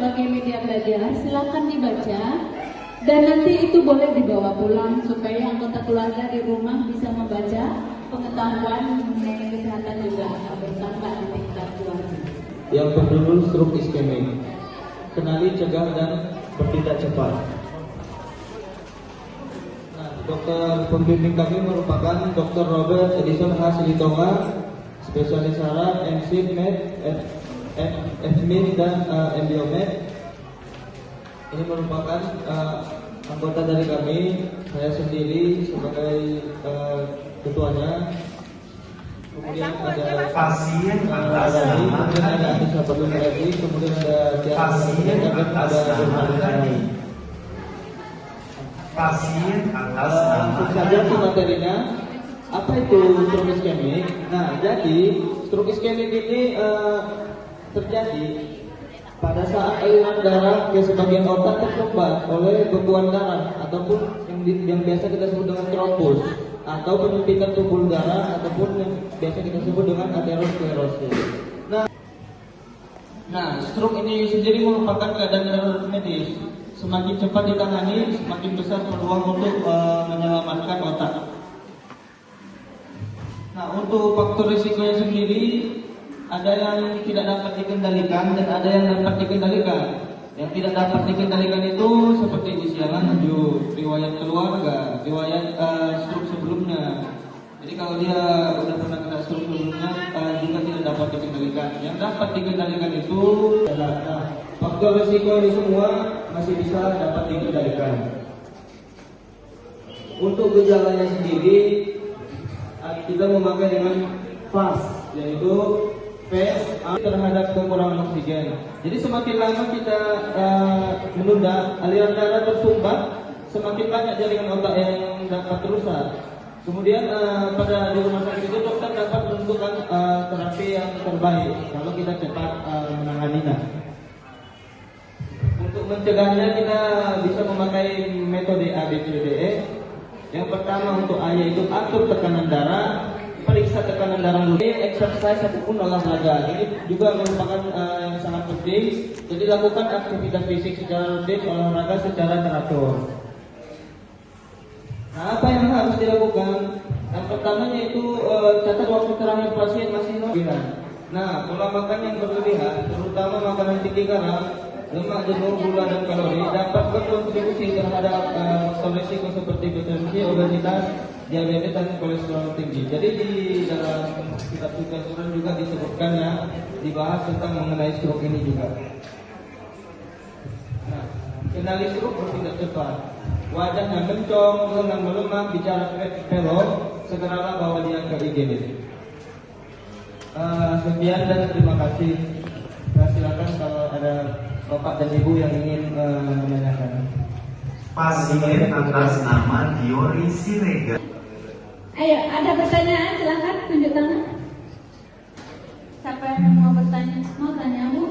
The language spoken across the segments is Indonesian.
sebagai media belajar, silakan dibaca dan nanti itu boleh dibawa pulang supaya anggota keluarga di rumah bisa membaca pengetahuan mengenai kesehatan juga bertambah di tingkat keluarga. Yang berjudul stroke iskemik, kenali, cegah, dan bertindak cepat. Nah, dokter pembimbing kami merupakan Dr. Robert Edison H. Silitonga, spesialis saraf, MC, Med, FMIN, dan Embiomed. Ini merupakan anggota dari kami, saya sendiri sebagai ketuanya. Kemudian ada pasien atas nama kemudian ada Anissa Badunuradi, kemudian ada pasien atas nama Rani. Pasien atas Langsung saja ke materinya. Apa itu stroke iskemik? Nah, jadi stroke iskemik ini terjadi pada saat aliran darah ke sebagian otak tersumbat oleh bekuan darah ataupun yang biasa kita sebut dengan trombus, atau penyempitan pembuluh darah, ataupun yang biasa kita sebut dengan aterosklerosis. Nah, stroke ini sendiri merupakan keadaan darurat medis. Semakin cepat ditangani, semakin besar peluang untuk menyelamatkan otak. Nah, untuk faktor risikonya sendiri ada yang tidak dapat dikendalikan dan ada yang dapat dikendalikan. Yang tidak dapat dikendalikan itu seperti usia lanjut, riwayat keluarga, riwayat stroke sebelumnya. Jadi kalau dia sudah pernah kena stroke sebelumnya juga tidak dapat dikendalikan. Yang dapat dikendalikan itu adalah faktor risiko ini semua masih bisa dapat dikendalikan. Untuk gejalanya sendiri kita memakai dengan FAS, yaitu phase terhadap kekurangan oksigen. Jadi semakin lama kita menunda aliran darah tersumbat, semakin banyak jaringan otak yang dapat rusak. Kemudian pada di rumah sakit itu dokter dapat menentukan terapi yang terbaik kalau kita cepat menanganinya. Untuk mencegahnya kita bisa memakai metode ABCDE. Yang pertama untuk A yaitu atur tekanan darah, periksa tekanan darah dulu, exercise ataupun olahraga. Ini juga merupakan yang sangat penting. Jadi lakukan aktivitas fisik secara rutin, olahraga secara teratur. Nah, apa yang harus dilakukan? Yang pertama yaitu catat waktu terakhir pasien masih normal. Nah, pola makan yang berlebihan, terutama makanan tinggi garam, lemak jenuh, gula, dan kalori dapat berkontribusi terhadap risiko seperti hipertensi, obesitas, diabetes, dan kolesterol tinggi. Jadi di dalam kitab Sunan juga disebutkan ya, dibahas tentang mengenai stroke ini juga. Nah, kenali stroke bertindak cepat. Wajahnya mencong, lengan melemah, bicara pelok, segeralah bawa dia ke IGD. Sekian dan terima kasih. Nah, silakan kalau ada Bapak dan Ibu yang ingin menanyakan. Pasien atas nama Diori Siregar. Ayo, ada pertanyaan, silakan tunjuk tangan. Siapa yang mau bertanya? Mau tanya, Bu?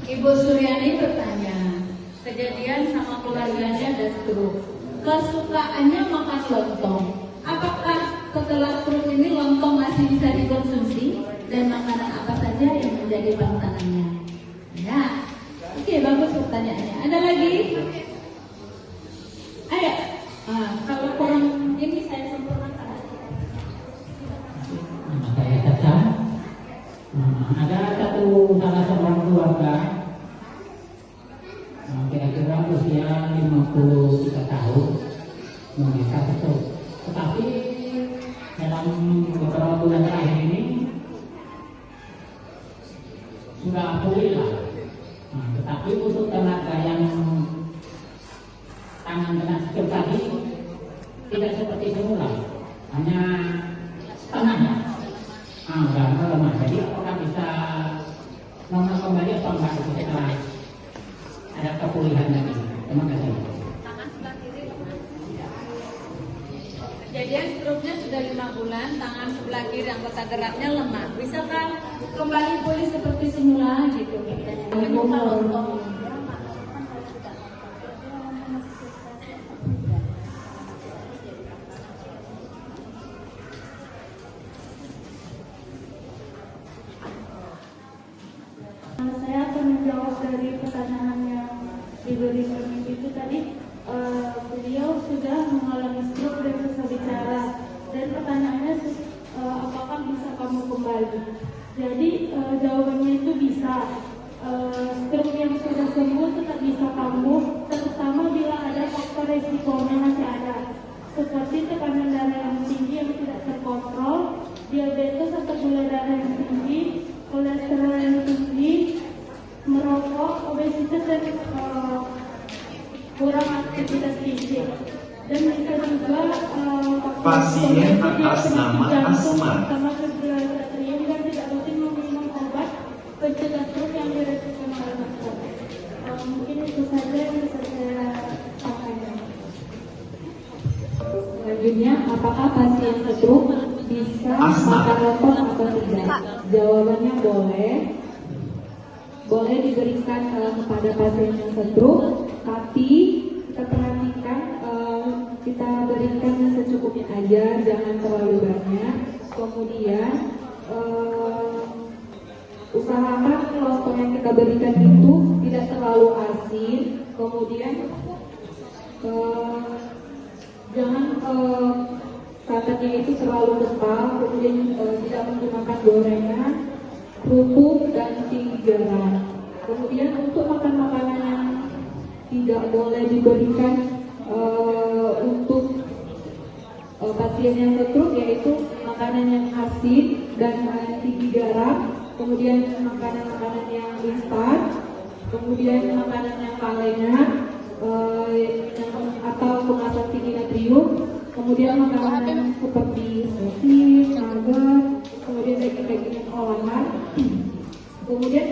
Ibu Suryani bertanya, kejadian sama keluarganya ada stroke, kesukaannya makan lontong. Apakah setelah stroke ini lontong masih bisa dikonsumsi dan makanan apa saja yang menjadi pantangannya? Ya, oke, bagus pertanyaannya. Ada lagi? Ayo, kalau kurang ini saya sempurnakan. Nama saya Caca. Ada salah seorang keluarga, kira-kira usia 53 tahun, menikah stroke. Tetapi dalam beberapa bulan terakhir ini sudah pulih lah. Tetapi untuk tenaga yang tangan kena stroke tadi tidak seperti semula. berlebihan lagi. Terima kasih. Tangan sebelah kiri. Kejadian struknya sudah 5 bulan, tangan sebelah kiri anggota geraknya lemah. Bisakah kembali pulih seperti semula gitu? Saya akan menjawab dari pertanyaan yang diberikan itu tadi. Beliau sudah mengalami stroke dan susah bicara, dan pertanyaannya apakah bisa kamu kembali? Jadi jawabannya itu bisa. Stroke yang sudah sembuh tetap bisa kambuh, terutama bila ada faktor resikonya masih ada, seperti tekanan darah yang tinggi yang tidak terkontrol, diabetes atau gula darah yang tinggi, kolesterol yang tinggi, merokok, obesitas dan kurang aktivitas fisik. Dan bisa juga Pasien atas nama asma. sama fibrillarium dan tidak rutin meminum obat pencegah stroke yang diresepkan oleh dokter. Mungkin itu saja yang bisa saya sampaikan. Selanjutnya, apakah pasien stroke bisa makan lontong atau tidak? Jawabannya boleh. Boleh diberikan kepada pasien yang stroke, tapi kita perhatikan kita berikan yang secukupnya aja, jangan terlalu banyak. Kemudian usahakan lontong yang kita berikan itu tidak terlalu asin. Kemudian jangan santannya itu terlalu kental. Kemudian tidak menggunakan gorengan, kerupuk dan tinggi garam. Kemudian untuk makan makanan yang tidak boleh diberikan untuk pasien yang stroke, yaitu makanan yang asin dan tinggi garam, kemudian makanan-makanan yang instan, kemudian makanan yang kalengan atau kemasan tinggi natrium, kemudian makanan seperti sosis, nugget, kemudian daging-daging olahan, kemudian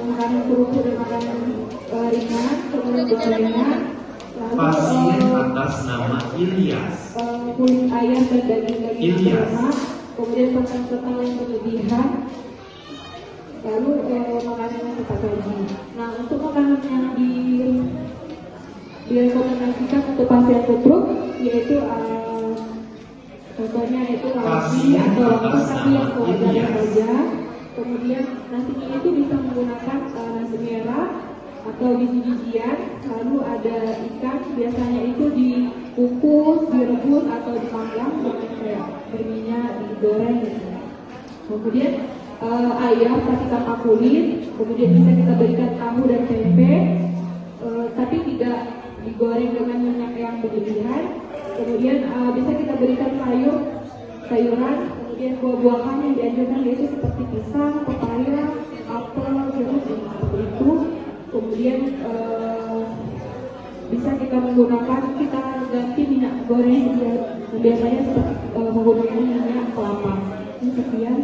makanan kerupuk dan makanan ringan, kemudian gorengan, Pasien atas nama Ilyas. kulit ayam dan daging-daging Ilyas. lemak, kemudian santan-santan yang berlebihan, lalu makanan yang cepat saji. Nah, untuk makanan yang direkomendasikan untuk pasien stroke yaitu contohnya itu nasi atau lontong tapi yang sewajarnya saja. Kemudian nasinya itu bisa menggunakan nasi merah atau biji-bijian, lalu ada ikan, biasanya itu dikukus, direbus atau dipanggang dengan kayak berminyak, digoreng gitu. Kemudian ayam kasih tanpa kulit, kemudian bisa kita berikan tahu dan tempe, tapi tidak digoreng dengan minyak yang berlebihan. Kemudian bisa kita berikan sayuran, kemudian buah-buahan yang dianjurkan yaitu seperti pisang, pepaya, apel, jeruk, seperti itu. Kemudian bisa kita ganti minyak goreng biasanya seperti menggunakan minyak kelapa. Ini sekian.